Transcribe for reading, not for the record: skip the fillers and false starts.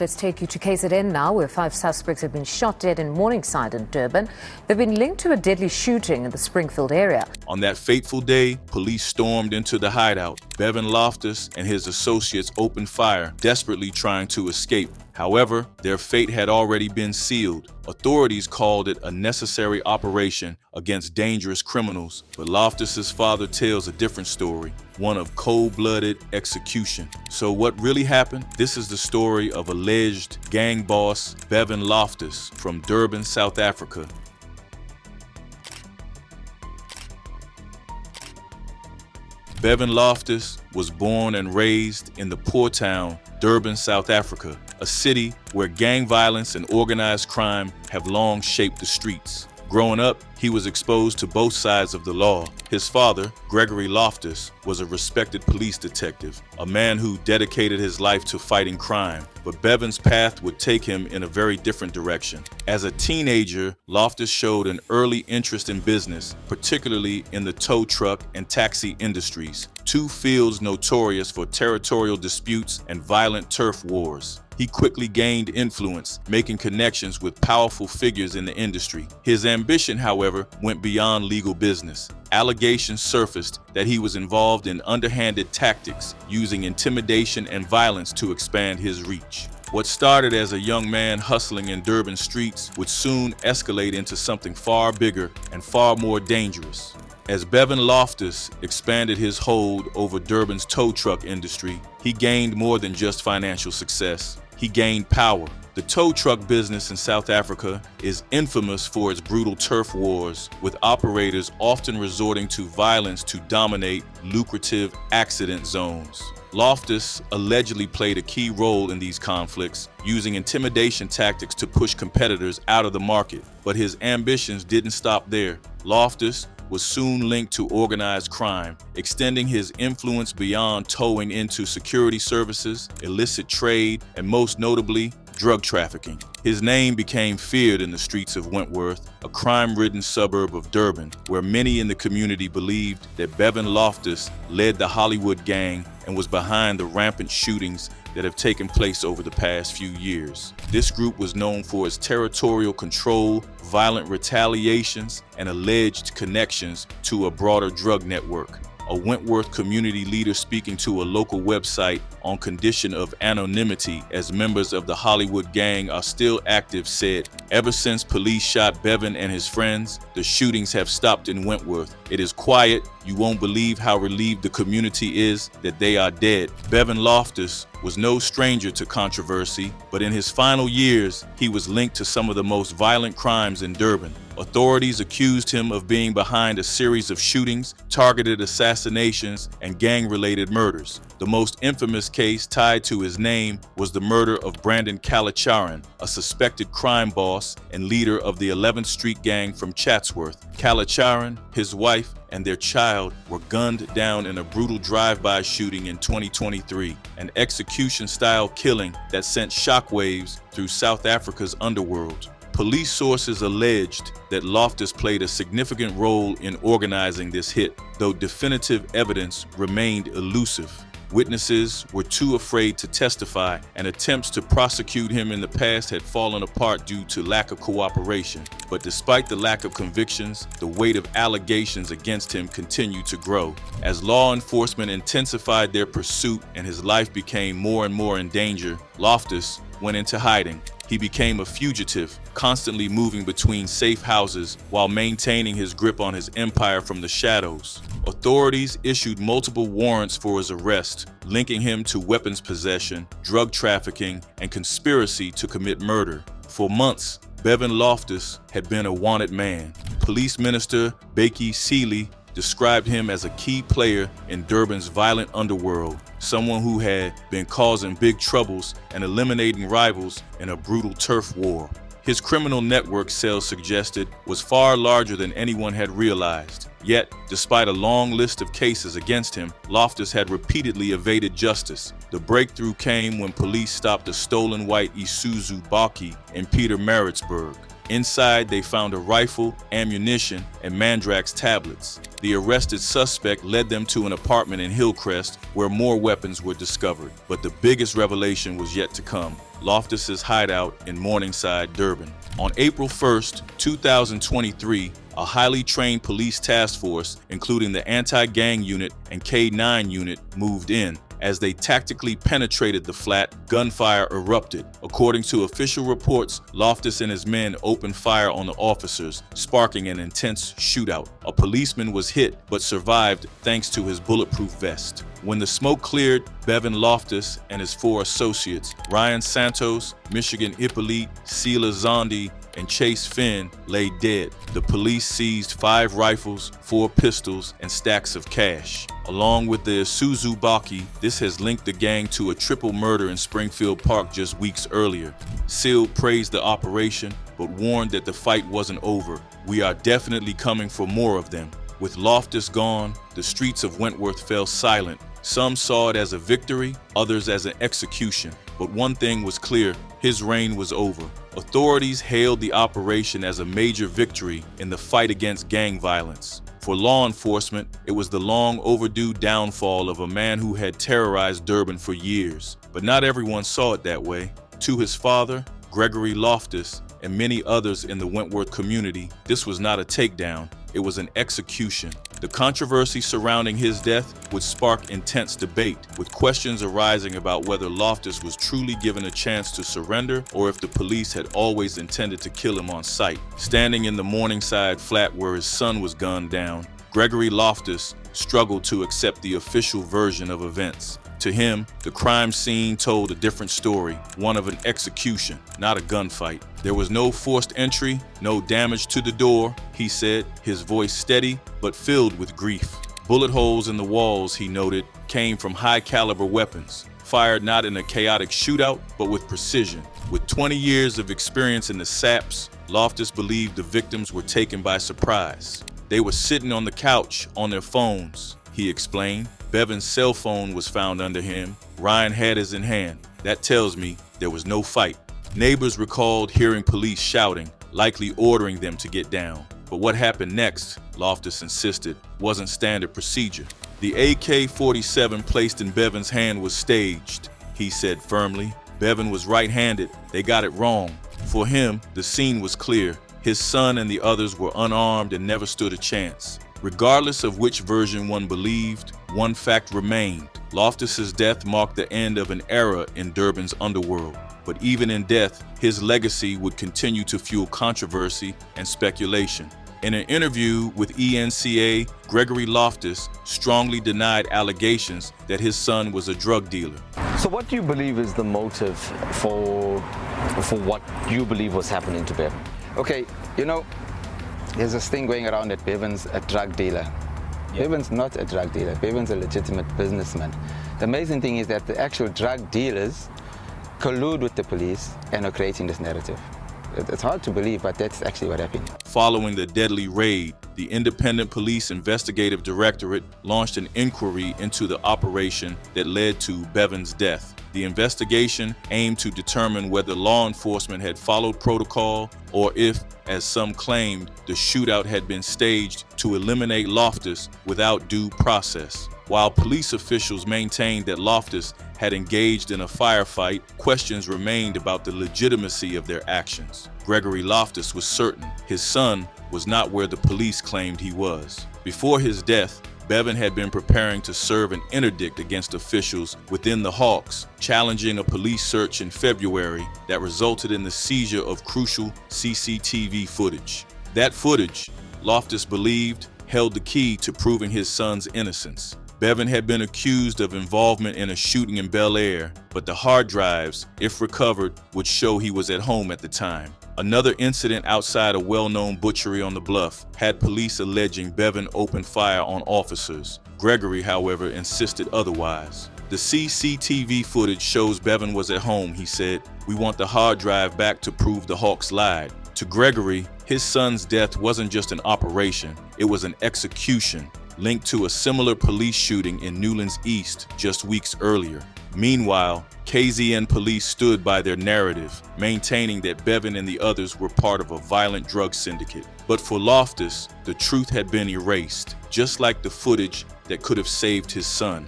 Let's take you to KZN now, where 5 suspects have been shot dead in Morningside in Durban. They've been linked to a deadly shooting in the Springfield area. On that fateful day, police stormed into the hideout. Bevan Loftus and his associates opened fire, desperately trying to escape. However, their fate had already been sealed. Authorities called it a necessary operation against dangerous criminals, but Loftus's father tells a different story, one of cold-blooded execution. So what really happened? This is the story of alleged gang boss Bevan Loftus from Durban, South Africa. Bevan Loftus was born and raised in the poor town, Durban, South Africa, a city where gang violence and organized crime have long shaped the streets. Growing up, he was exposed to both sides of the law. His father, Gregory Loftus, was a respected police detective, a man who dedicated his life to fighting crime. But Bevan's path would take him in a very different direction. As a teenager, Loftus showed an early interest in business, particularly in the tow truck and taxi industries, two fields notorious for territorial disputes and violent turf wars. He quickly gained influence, making connections with powerful figures in the industry. His ambition, however, went beyond legal business. Allegations surfaced that he was involved in underhanded tactics, using intimidation and violence to expand his reach. What started as a young man hustling in Durban streets would soon escalate into something far bigger and far more dangerous. As Bevan Loftus expanded his hold over Durban's tow truck industry, he gained more than just financial success. He gained power. The tow truck business in South Africa is infamous for its brutal turf wars, with operators often resorting to violence to dominate lucrative accident zones. Loftus allegedly played a key role in these conflicts, using intimidation tactics to push competitors out of the market. But his ambitions didn't stop there. Loftus was soon linked to organized crime, extending his influence beyond towing into security services, illicit trade, and most notably, drug trafficking. His name became feared in the streets of Wentworth, a crime-ridden suburb of Durban, where many in the community believed that Bevan Loftus led the Hollywood gang and was behind the rampant shootings that have taken place over the past few years. This group was known for its territorial control, violent retaliations, and alleged connections to a broader drug network. A Wentworth community leader speaking to a local website on condition of anonymity as members of the Hollywood gang are still active said, "Ever since police shot Bevan and his friends, the shootings have stopped in Wentworth. It is quiet. You won't believe how relieved the community is that they are dead." Bevan Loftus was no stranger to controversy, but in his final years, he was linked to some of the most violent crimes in Durban. Authorities accused him of being behind a series of shootings, targeted assassinations, and gang-related murders. The most infamous case tied to his name was the murder of Brandon Kalacharan, a suspected crime boss and leader of the 11th Street gang from Chatsworth. Kalacharan, his wife, and their child were gunned down in a brutal drive-by shooting in 2023, an execution-style killing that sent shockwaves through South Africa's underworld. Police sources alleged that Loftus played a significant role in organizing this hit, though definitive evidence remained elusive. Witnesses were too afraid to testify, and attempts to prosecute him in the past had fallen apart due to lack of cooperation. But despite the lack of convictions, the weight of allegations against him continued to grow. As law enforcement intensified their pursuit and his life became more and more in danger, Loftus went into hiding. He became a fugitive, constantly moving between safe houses while maintaining his grip on his empire from the shadows. Authorities issued multiple warrants for his arrest, linking him to weapons possession, drug trafficking, and conspiracy to commit murder. For months, Bevan Loftus had been a wanted man. Police Minister Becky Seeley described him as a key player in Durban's violent underworld, someone who had been causing big troubles and eliminating rivals in a brutal turf war. His criminal network, sales suggested, was far larger than anyone had realized. Yet, despite a long list of cases against him, Loftus had repeatedly evaded justice. The breakthrough came when police stopped a stolen white Isuzu Baki in Pietermaritzburg. Inside, they found a rifle, ammunition, and Mandrax tablets. The arrested suspect led them to an apartment in Hillcrest where more weapons were discovered. But the biggest revelation was yet to come. Loftus's hideout in Morningside, Durban. On April 1st, 2023, a highly trained police task force, including the anti-gang unit and K9 unit, moved in. As they tactically penetrated the flat, gunfire erupted. According to official reports, Loftus and his men opened fire on the officers, sparking an intense shootout. A policeman was hit, but survived thanks to his bulletproof vest. When the smoke cleared, Bevan Loftus and his 4 associates, Ryan Santos, Michigan Hippolyte, Sela Zondi, and Chase Finn, lay dead. The police seized 5 rifles, 4 pistols, and stacks of cash. Along with the Isuzu Baki, this has linked the gang to a triple murder in Springfield Park just weeks earlier. Seal praised the operation, but warned that the fight wasn't over. "We are definitely coming for more of them." With Loftus gone, the streets of Wentworth fell silent. Some saw it as a victory, others as an execution. But one thing was clear, his reign was over. Authorities hailed the operation as a major victory in the fight against gang violence. For law enforcement, it was the long overdue downfall of a man who had terrorized Durban for years. But not everyone saw it that way. To his father, Gregory Loftus, and many others in the Wentworth community, this was not a takedown, it was an execution. The controversy surrounding his death would spark intense debate, with questions arising about whether Loftus was truly given a chance to surrender or if the police had always intended to kill him on sight. Standing in the Morningside flat where his son was gunned down, Gregory Loftus struggled to accept the official version of events. To him, the crime scene told a different story, one of an execution, not a gunfight. There was no forced entry, no damage to the door, he said, his voice steady but filled with grief. Bullet holes in the walls, he noted, came from high-caliber weapons, fired not in a chaotic shootout, but with precision. With 20 years of experience in the SAPS, Loftus believed the victims were taken by surprise. They were sitting on the couch, on their phones, he explained. Bevan's cell phone was found under him. Ryan had his in hand. That tells me there was no fight. Neighbors recalled hearing police shouting, likely ordering them to get down. But what happened next, Loftus insisted, wasn't standard procedure. The AK-47 placed in Bevan's hand was staged, he said firmly. Bevan was right-handed. They got it wrong. For him, the scene was clear. His son and the others were unarmed and never stood a chance. Regardless of which version one believed, one fact remained. Loftus's death marked the end of an era in Durban's underworld. But even in death, his legacy would continue to fuel controversy and speculation. In an interview with ENCA, Gregory Loftus strongly denied allegations that his son was a drug dealer. So what do you believe is the motive for what you believe was happening to Bevan? Okay, there's this thing going around that Bevan's a drug dealer. Yeah. Bevan's not a drug dealer. Bevan's a legitimate businessman. The amazing thing is that the actual drug dealers collude with the police and are creating this narrative. It's hard to believe, but that's actually what happened. Following the deadly raid, the Independent Police Investigative Directorate launched an inquiry into the operation that led to Bevan's death. The investigation aimed to determine whether law enforcement had followed protocol or if, as some claimed, the shootout had been staged to eliminate Loftus without due process. While police officials maintained that Loftus had engaged in a firefight, questions remained about the legitimacy of their actions. Gregory Loftus was certain his son was not where the police claimed he was. Before his death, Bevan had been preparing to serve an interdict against officials within the Hawks, challenging a police search in February that resulted in the seizure of crucial CCTV footage. That footage, Loftus believed, held the key to proving his son's innocence. Bevan had been accused of involvement in a shooting in Bel Air, but the hard drives, if recovered, would show he was at home at the time. Another incident outside a well-known butchery on the bluff had police alleging Bevan opened fire on officers. Gregory, however, insisted otherwise. The CCTV footage shows Bevan was at home, he said. We want the hard drive back to prove the Hawks lied. To Gregory, his son's death wasn't just an operation, it was an execution, linked to a similar police shooting in Newlands East just weeks earlier. Meanwhile, KZN police stood by their narrative, maintaining that Bevan and the others were part of a violent drug syndicate. But for Loftus, the truth had been erased, just like the footage that could have saved his son.